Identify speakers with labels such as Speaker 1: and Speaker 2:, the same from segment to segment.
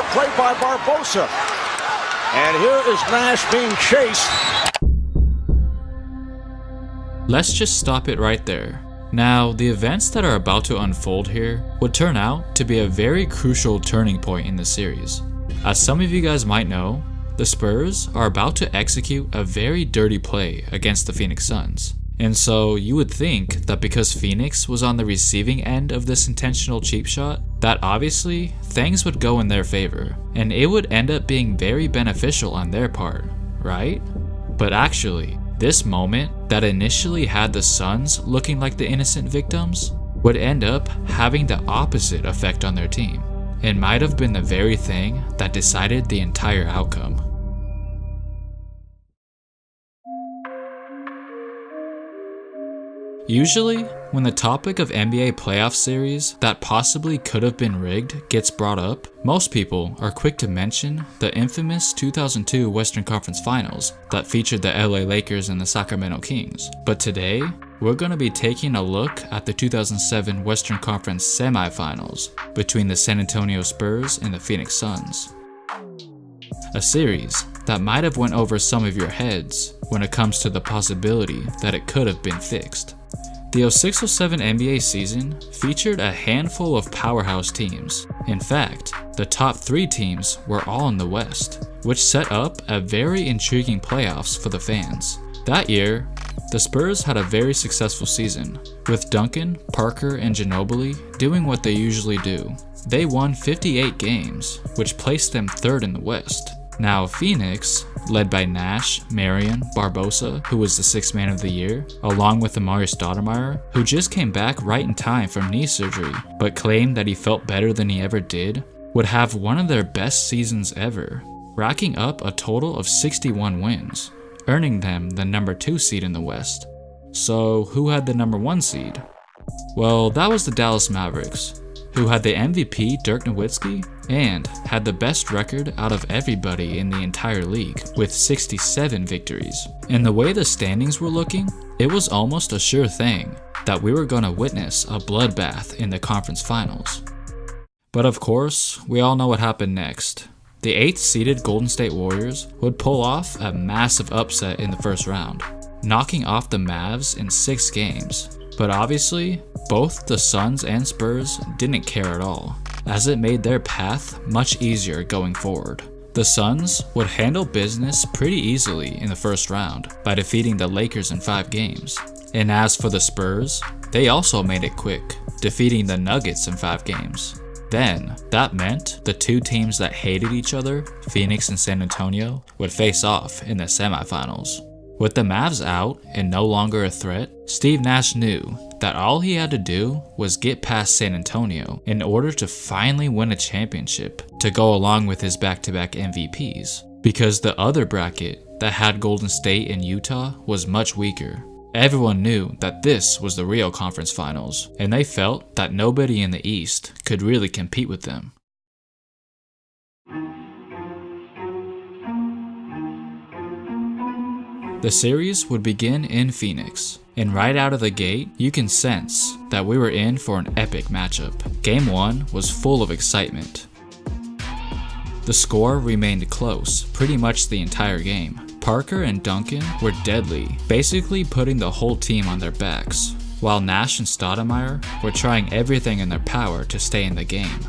Speaker 1: the play by Barbosa. And here is Nash being chased.
Speaker 2: Let's just stop it right there. Now, the events that are about to unfold here would turn out to be a very crucial turning point in the series. As some of you guys might know, the Spurs are about to execute a very dirty play against the Phoenix Suns. And so you would think that because Phoenix was on the receiving end of this intentional cheap shot, that obviously things would go in their favor, and it would end up being very beneficial on their part, right? But actually, this moment that initially had the Suns looking like the innocent victims would end up having the opposite effect on their team. It might have been the very thing that decided the entire outcome. Usually, when the topic of NBA playoff series that possibly could have been rigged gets brought up, most people are quick to mention the infamous 2002 Western Conference Finals that featured the LA Lakers and the Sacramento Kings. But today, we're going to be taking a look at the 2007 Western Conference semifinals between the San Antonio Spurs and the Phoenix Suns. A series that might have went over some of your heads when it comes to the possibility that it could have been fixed. The 06-07 NBA season featured a handful of powerhouse teams. In fact, the top 3 teams were all in the West, which set up a very intriguing playoffs for the fans. That year, the Spurs had a very successful season, with Duncan, Parker, and Ginobili doing what they usually do. They won 58 games, which placed them 3rd in the West. Now, Phoenix, led by Nash, Marion, Barbosa, who was the 6th man of the year, along with Amar'e Stoudemire, who just came back right in time from knee surgery, but claimed that he felt better than he ever did, would have one of their best seasons ever, racking up a total of 61 wins, earning them the number 2 seed in the West. So, who had the number 1 seed? Well, that was the Dallas Mavericks, who had the MVP Dirk Nowitzki and had the best record out of everybody in the entire league with 67 victories. And the way the standings were looking, it was almost a sure thing that we were going to witness a bloodbath in the conference finals. But of course, we all know what happened next. The 8th seeded Golden State Warriors would pull off a massive upset in the first round, knocking off the Mavs in 6 games. But obviously, both the Suns and Spurs didn't care at all, as it made their path much easier going forward. The Suns would handle business pretty easily in the first round by defeating the Lakers in 5 games. And as for the Spurs, they also made it quick, defeating the Nuggets in 5 games. Then, that meant the 2 teams that hated each other, Phoenix and San Antonio, would face off in the semifinals. With the Mavs out and no longer a threat, Steve Nash knew that all he had to do was get past San Antonio in order to finally win a championship to go along with his back-to-back MVPs. Because the other bracket that had Golden State and Utah was much weaker. Everyone knew that this was the real conference finals, and they felt that nobody in the East could really compete with them. The series would begin in Phoenix, and right out of the gate, you can sense that we were in for an epic matchup. Game 1 was full of excitement. The score remained close pretty much the entire game. Parker and Duncan were deadly, basically putting the whole team on their backs, while Nash and Stoudemire were trying everything in their power to stay in the game.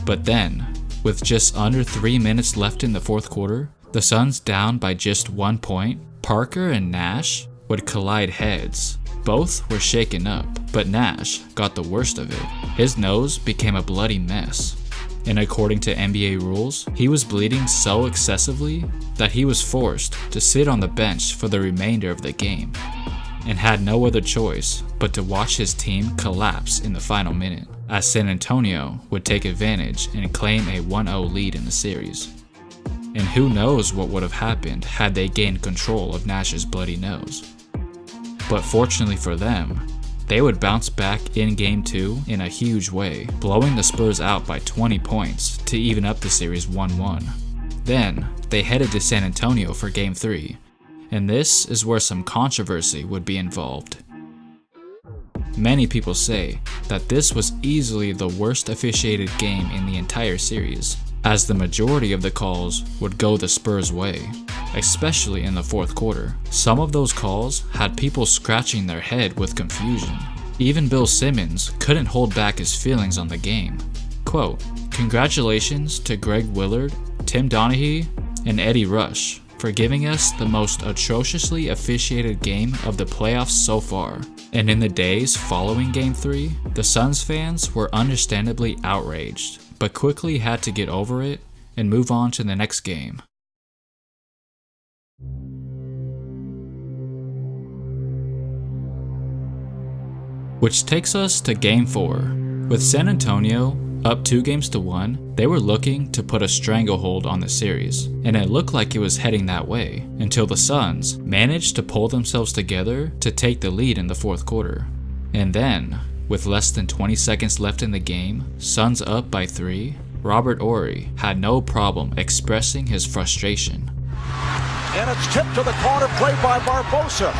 Speaker 2: But then, with just under 3 minutes left in the 4th quarter, the Suns down by just 1 point, Parker and Nash would collide heads. Both were shaken up, but Nash got the worst of it. His nose became a bloody mess, and according to NBA rules, he was bleeding so excessively that he was forced to sit on the bench for the remainder of the game, and had no other choice but to watch his team collapse in the final minute, as San Antonio would take advantage and claim a 1-0 lead in the series. And who knows what would have happened had they gained control of Nash's bloody nose. But fortunately for them, they would bounce back in Game 2 in a huge way, blowing the Spurs out by 20 points to even up the series 1-1. Then, they headed to San Antonio for Game 3, and this is where some controversy would be involved. Many people say that this was easily the worst officiated game in the entire series, as the majority of the calls would go the Spurs' way, especially in the fourth quarter. Some of those calls had people scratching their head with confusion. Even Bill Simmons couldn't hold back his feelings on the game. Quote, "Congratulations to Greg Willard, Tim Donaghy, and Eddie Rush for giving us the most atrociously officiated game of the playoffs so far." And in the days following Game 3, the Suns fans were understandably outraged, but quickly had to get over it and move on to the next game. Which takes us to Game 4. With San Antonio up 2-1, they were looking to put a stranglehold on the series, and it looked like it was heading that way until the Suns managed to pull themselves together to take the lead in the fourth quarter. And then, with less than 20 seconds left in the game, Suns up by 3, Robert Horry had no problem expressing his frustration.
Speaker 1: And it's tipped to the corner, played by Barbosa.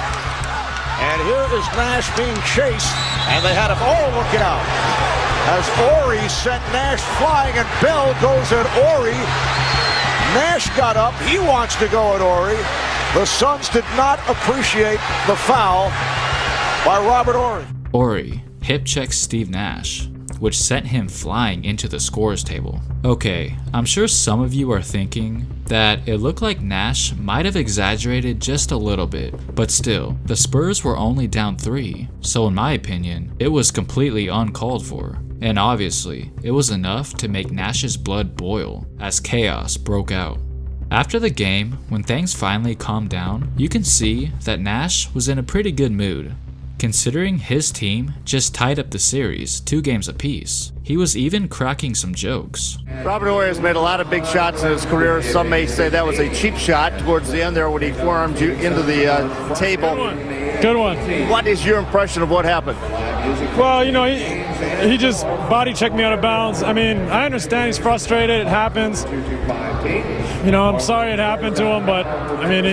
Speaker 1: And here is Nash being chased, and they had him all looking out. As Horry sent Nash flying, and Bell goes at Horry. Nash got up, he wants to go at Horry. The Suns did not appreciate the foul by Robert Horry.
Speaker 2: Horry hip checks Steve Nash, which sent him flying into the scorers table. Okay, I'm sure some of you are thinking that it looked like Nash might have exaggerated just a little bit, but still, the Spurs were only down 3, so in my opinion, it was completely uncalled for. And obviously, it was enough to make Nash's blood boil as chaos broke out. After the game, when things finally calmed down, you can see that Nash was in a pretty good mood. Considering his team just tied up the series 2 games apiece, he was even cracking some jokes.
Speaker 3: Robert Horry has made a lot of big shots in his career. Some may say that was a cheap shot towards the end there when he forearmed you into the table.
Speaker 4: Good one.
Speaker 3: What is your impression of what happened?
Speaker 4: Well, you know, he just body checked me out of bounds. I mean, I understand he's frustrated. It happens. You know, I'm sorry it happened to him, but I mean,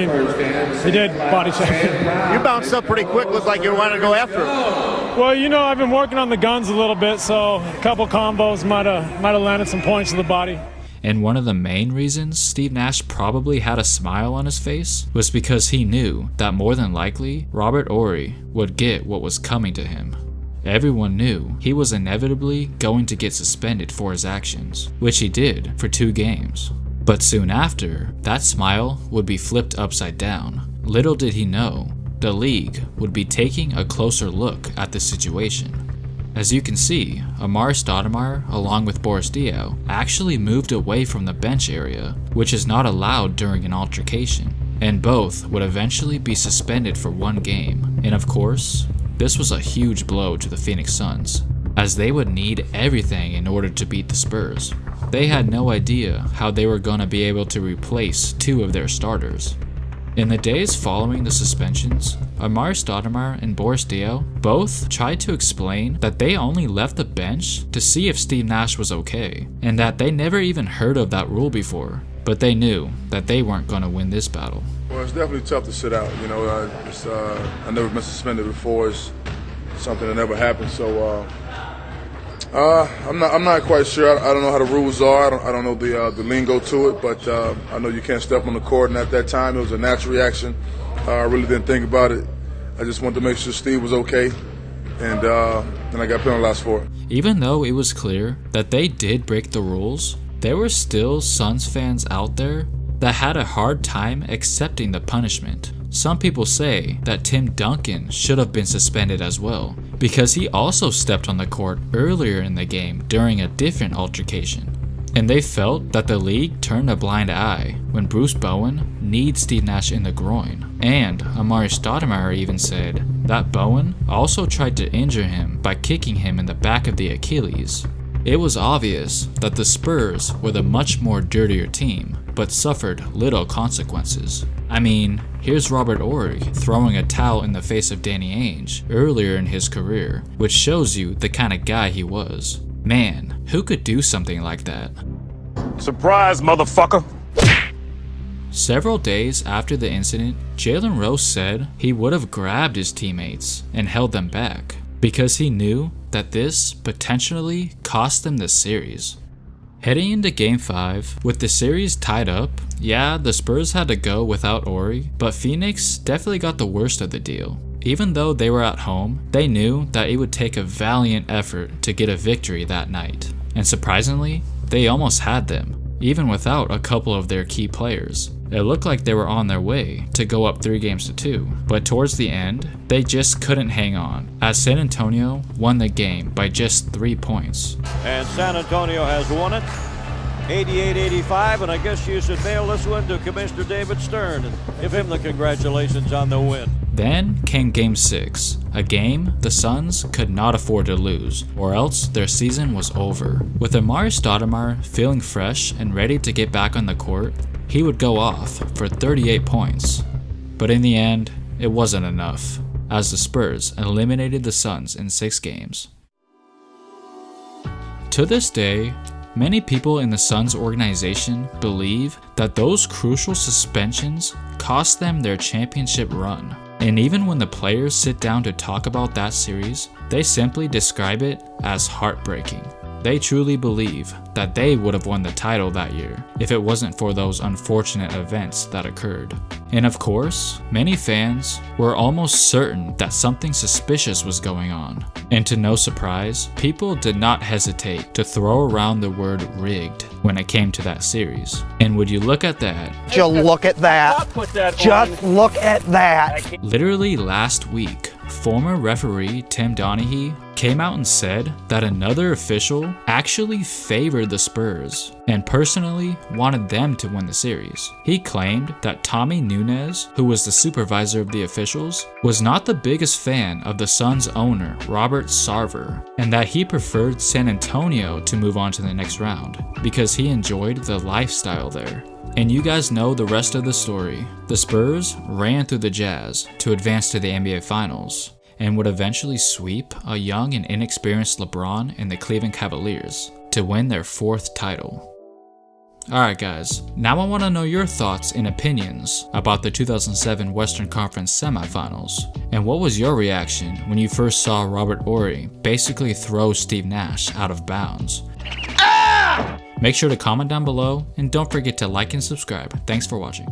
Speaker 4: he did body check me.
Speaker 3: You bounced up pretty quick. Looked like you wanted to go after him.
Speaker 4: Well, you know, I've been working on the guns a little bit, so a couple combos might have landed some points to the body.
Speaker 2: And one of the main reasons Steve Nash probably had a smile on his face was because he knew that more than likely Robert Horry would get what was coming to him. Everyone knew he was inevitably going to get suspended for his actions, which he did for 2 games. But soon after, that smile would be flipped upside down. Little did he know, the league would be taking a closer look at the situation. As you can see, Amar'e Stoudemire, along with Boris Diaw, actually moved away from the bench area, which is not allowed during an altercation, and both would eventually be suspended for 1 game. And of course, this was a huge blow to the Phoenix Suns, as they would need everything in order to beat the Spurs. They had no idea how they were going to be able to replace 2 of their starters. In the days following the suspensions, Amar'e Stoudemire and Boris Diaw both tried to explain that they only left the bench to see if Steve Nash was okay, and that they never even heard of that rule before, but they knew that they weren't going to win this battle.
Speaker 5: Well, it's definitely tough to sit out. You know, I never been suspended before. It's something that never happened, so I'm not quite sure. I don't know how the rules are. I don't know the lingo to it, but I know you can't step on the court. And at that time, it was a natural reaction. I really didn't think about it. I just wanted to make sure Steve was okay, and I got penalized for it.
Speaker 2: Even though it was clear that they did break the rules, there were still Suns fans out there that had a hard time accepting the punishment. Some people say that Tim Duncan should have been suspended as well, because he also stepped on the court earlier in the game during a different altercation. And they felt that the league turned a blind eye when Bruce Bowen kneed Steve Nash in the groin. And Amar'e Stoudemire even said that Bowen also tried to injure him by kicking him in the back of the Achilles. It was obvious that the Spurs were the much more dirtier team, but suffered little consequences. I mean, here's Robert Horry throwing a towel in the face of Danny Ainge earlier in his career, which shows you the kind of guy he was. Man, who could do something like that?
Speaker 6: Surprise, motherfucker!
Speaker 2: Several days after the incident, Jalen Rose said he would have grabbed his teammates and held them back, because he knew that this potentially cost them the series. Heading into Game 5, with the series tied up, yeah, the Spurs had to go without Ori, but Phoenix definitely got the worst of the deal. Even though they were at home, they knew that it would take a valiant effort to get a victory that night. And surprisingly, they almost had them, even without a couple of their key players. It looked like they were on their way to go up 3-2, but towards the end, they just couldn't hang on, as San Antonio won the game by just 3 points.
Speaker 7: And San Antonio has won it 88-85, and I guess you should mail this one to Commissioner David Stern and give him the congratulations on the win.
Speaker 2: Then came Game 6, a game the Suns could not afford to lose, or else their season was over. With Amari Stoudemire feeling fresh and ready to get back on the court, he would go off for 38 points. But in the end, it wasn't enough, as the Spurs eliminated the Suns in 6 games. To this day, many people in the Suns organization believe that those crucial suspensions cost them their championship run. And even when the players sit down to talk about that series, they simply describe it as heartbreaking. They truly believe that they would have won the title that year if it wasn't for those unfortunate events that occurred. And of course, many fans were almost certain that something suspicious was going on. And to no surprise, people did not hesitate to throw around the word rigged when it came to that series. And would you look at that?
Speaker 8: Just look at that. Just look at that.
Speaker 2: Literally last week, former referee Tim Donaghy came out and said that another official actually favored the Spurs and personally wanted them to win the series. He claimed that Tommy Nunes, who was the supervisor of the officials, was not the biggest fan of the Suns owner Robert Sarver, and that he preferred San Antonio to move on to the next round because he enjoyed the lifestyle there. And you guys know the rest of the story. The Spurs ran through the Jazz to advance to the NBA Finals and would eventually sweep a young and inexperienced LeBron and the Cleveland Cavaliers to win their 4th title. Alright guys, now I want to know your thoughts and opinions about the 2007 Western Conference semifinals. And what was your reaction when you first saw Robert Horry basically throw Steve Nash out of bounds? Make sure to comment down below and don't forget to like and subscribe. Thanks for watching.